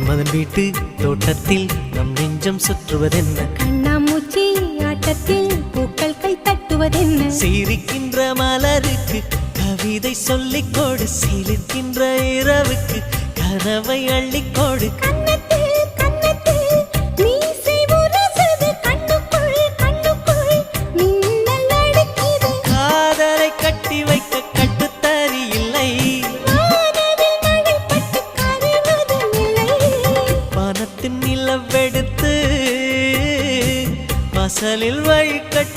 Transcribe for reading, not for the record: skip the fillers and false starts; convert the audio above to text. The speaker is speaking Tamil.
மன்மதன் வீட்டு தோட்டத்தில் நம் நெஞ்சம் சுற்றுவதென்ன? கண்ணாமூச்சி ஆட்டத்தில் பூக்கள் கை தட்டுவதென்ன? சிரிக்கின்ற மலருக்கு கவிதை சொல்லிக்கோடு, சிலிர்க்கின்ற இரவுக்கு கனவை அள்ளிக்கோடு. காதலை கட்டி வைக்க கட்டுத்தறி இல்லை, வானத்தின் நிலவெடுத்து வாசலில் வழி கட்டு